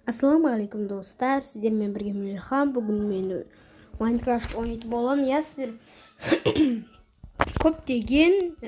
Ассалаумағалейкум достар, сіздермен бірге Мелихан. Бүгін мен Майнкрафт ойнайтын боламын. Я сіздер көптеген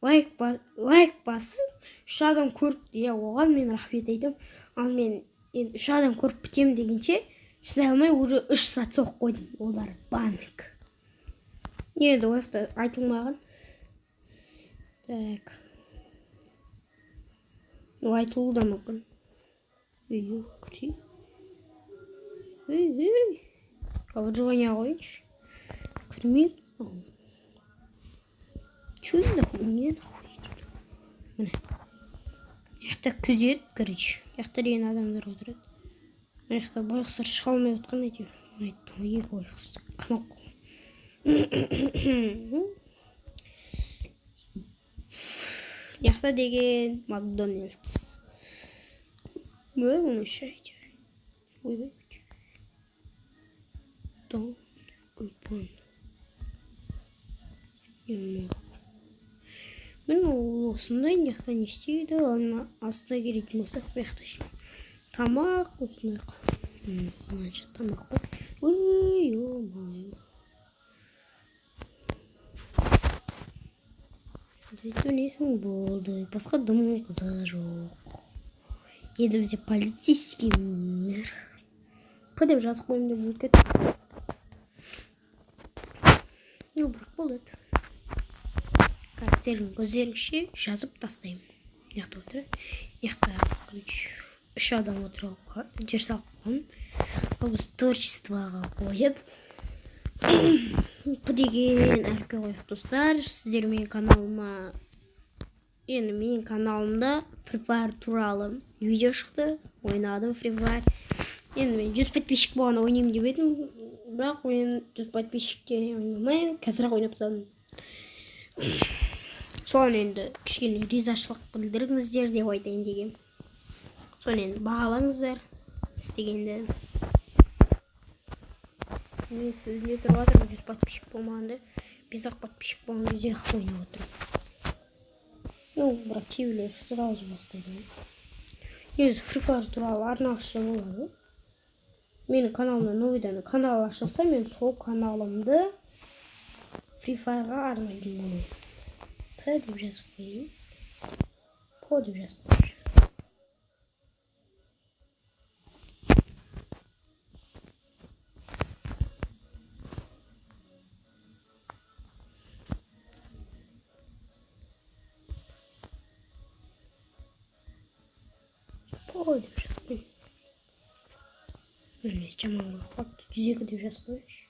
лайк басып 3 адам көріпті. Оған мен рахмет айтам. Ал мен 3 адам көріп бітем дегенше шыдай алмай уже 3 саат соғып қойдым. Олар банк. Енді ояқта айтылмаған. Так. Айтылуы да мүмкін. Крути. Выживание қойыншы. Кірмейді. Че это нахуй? Не нахуй идет. Міне. Яқта күзет, короче. Яқта деген адамдар отырады. Яқта байқұстар шыға алмай отқан әйтеуір. Айттым, екі байқұсты қамап қойған. Яқта деген Макдональдс. Вы мешаете. Ой, Дон Кульпан. Мен ол осындай яқта не істейді, ана астына келетін болсақ бияқташын. Тамақ осындай. Мынанша тамақ қой. Ой, о-май. Þetta несің болды. Басқа дымың қызы жоқ. Енді бізде полицейский мер. Қыдып жазып қойым деп болып кетті. Бірақ болды. Қазірдің көздеріңше жазып тастаймын. Яқта отырады. Яқта 3 адам отыруға жер салып қойым. Ол біз творчествоға қойып. Деген әрке қойық достар. Сіздер менің каналыма, енді менің каналымда Free Fire туралы видео шықты. Ойнадым Free Fire. Енді мен 100 подписчик болған ойнайым деп едім. Бірақ мен 100 подписчикте ойнамай, қазір ойнап тастадым. Соған енді кішкене ризашылық білдіріңіздер деп айтайын деген. Соны енді бағалаңыздар істегенді. Мен сөзінде тұрып жатырмын, 100 подписчик болмағанда, 5-ақ подписчик болған кезде ойнап отырмын. Бірақ кейбіреулер сразу бастайды. Негізі Free Fire туралы арнақшы болады. Менің каналымда новыйдан канал ашылса, мен сол каналымды Free Fire'ға арнайтын боламын. П деп жазып қойайын. По деп жазып қойайын. Ой, деп жазып қойайын. Мен жаман қорқып 102 деп жазып қойайыншы.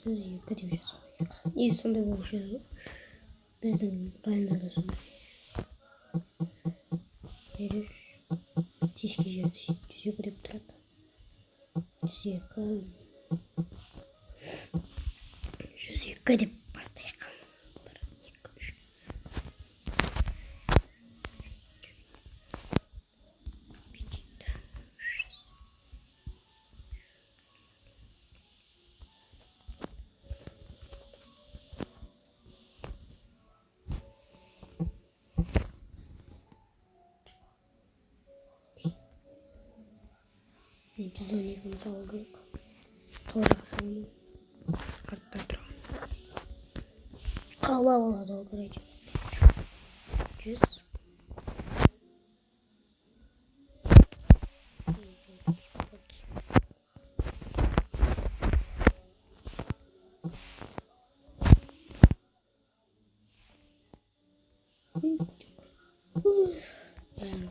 102 деп жазып қойайық. Негізі сондай болушы еді. Біздің районда да сондай. Береш. Теске жерді 102 деп тұрады. 102 деп бастайық. Жүзінегін салу керек. Торға салу. Артта тұрған. Қала болады ол керек. 100.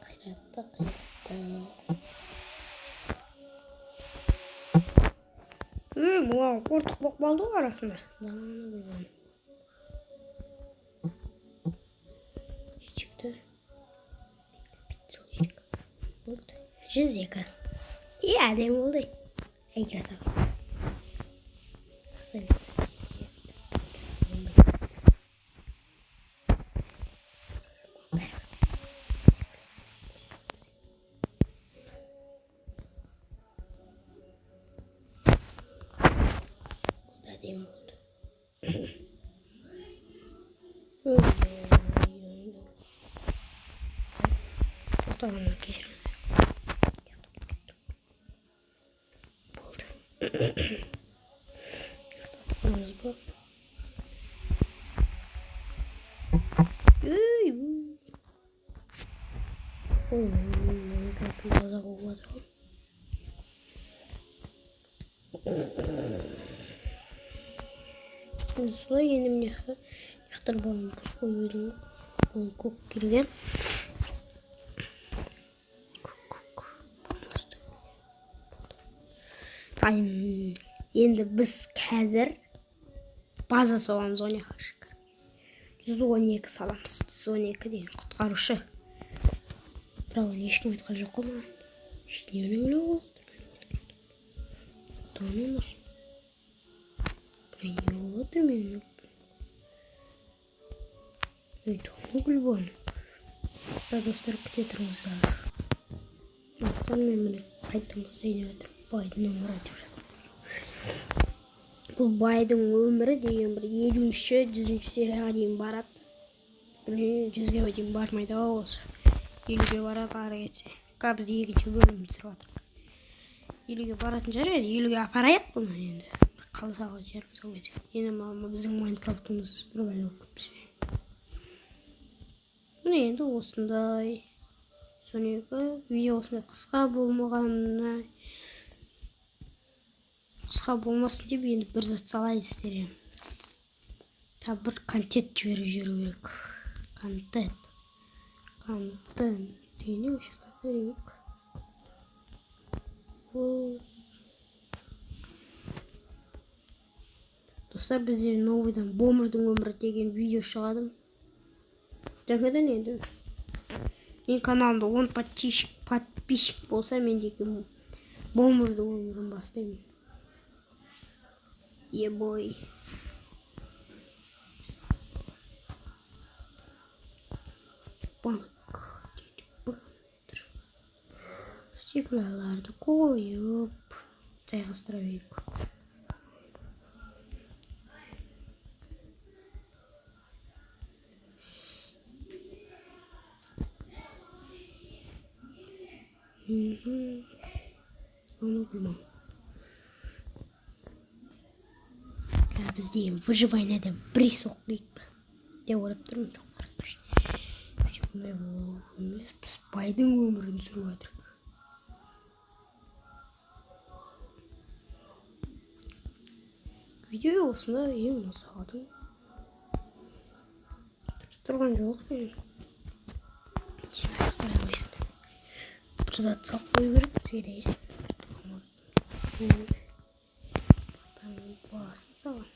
Қайратта. Мынау қортық боқ болды ғой арасында. Шықты. 102. Әдемі болды. Ай, красава. Әдемі болды. To'xtag'anman, kechiring. Bo'ldi. To'xtamiz bu. Sonra yeni bir yaktır balonu buz koyuyorum. Bunu kok girgen. Kok. Endi biz hozir baza solamiz 10 yaxshi. 112 solamiz. 112 degan qutqaruvchi. Biroq hech kim aytgan yo'q-ku men. Hech nima yo'q. Tanıymış. Ben yolladım yani. Это гульбон. Да, достар ктетруза. Остальные мне поэтому соединяют Байден өмірі деп жазған. Бұл Байден өмірі деген бір 700-100 серияға дейін барады. 100-ге дейін бармайды осы. 50-ге барады ары кетсе. Біз екінші бөлімді түсіріп жатырмыз. 50-ге баратын жер еді, 50-ге апарайық бұны енді. Қалсаға жеріміз ау еді. Енді біздің Майнкрафтымыз бір бәле болып кетпесе. Міне енді осындай. Сонегі видео осындай қысқа болмағанына. Қысқа болмасын деп енді бір зат салайын сіздерге. Бір контент жіберіп жүру керек. Контент. Дейіне өшіқтап берейік. Достар, біздер новыйдан Бомырдың өмірі деген видео шығадым. Жаңадан енді мен каналымда 10 подписчик болса, мен деген Бомырдың өмірін бастаймын. Ебой. Стекляларды koyup жайғастырайық. Onu bulmam. Бізде выживайнада бір соқпайық па деп ойлап тұрмын. Жоқ қаратпаш. Біз Байдың өмірін сүріп жатырмыз. Видео осында ең сағатым. Тұрған жоқ мен. Бір зат салып қою керек бізге. Басын саған.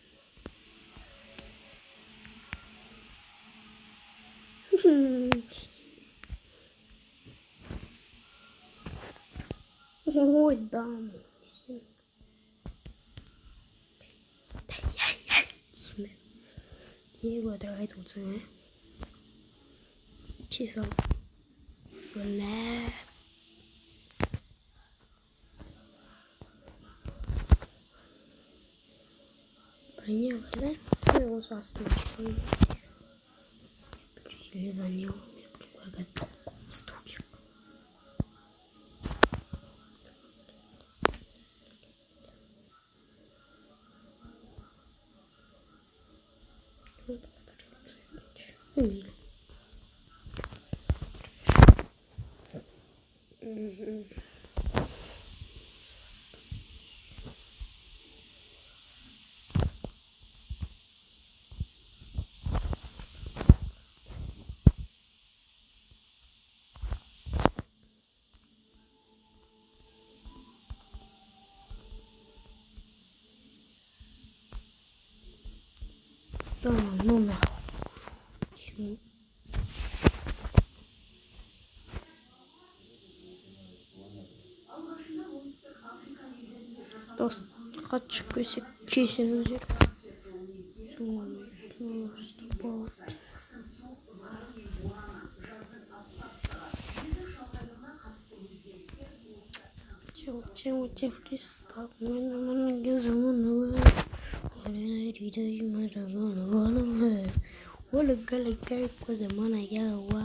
Ой, дам. Иего драйт улсың, чесал. Бля. Броня var da. Böyle olsa aslında çıkıyor. Böyle zanıyor. Böyle çok стоит. Tamam, ну нахуй. Dost kaç köşe kişiler. Чего фристал? Мен gözümün Olha rida e maravilha, olha gala koza mana yawa,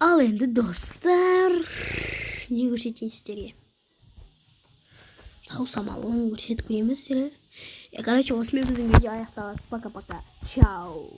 Al endi dostlar. Ne görüşeceğiz sizlerge? Tavuk samalını görüşetip göreyim sizlere. Короче, osmi bizim video ayakta. Пока-пока. Чао.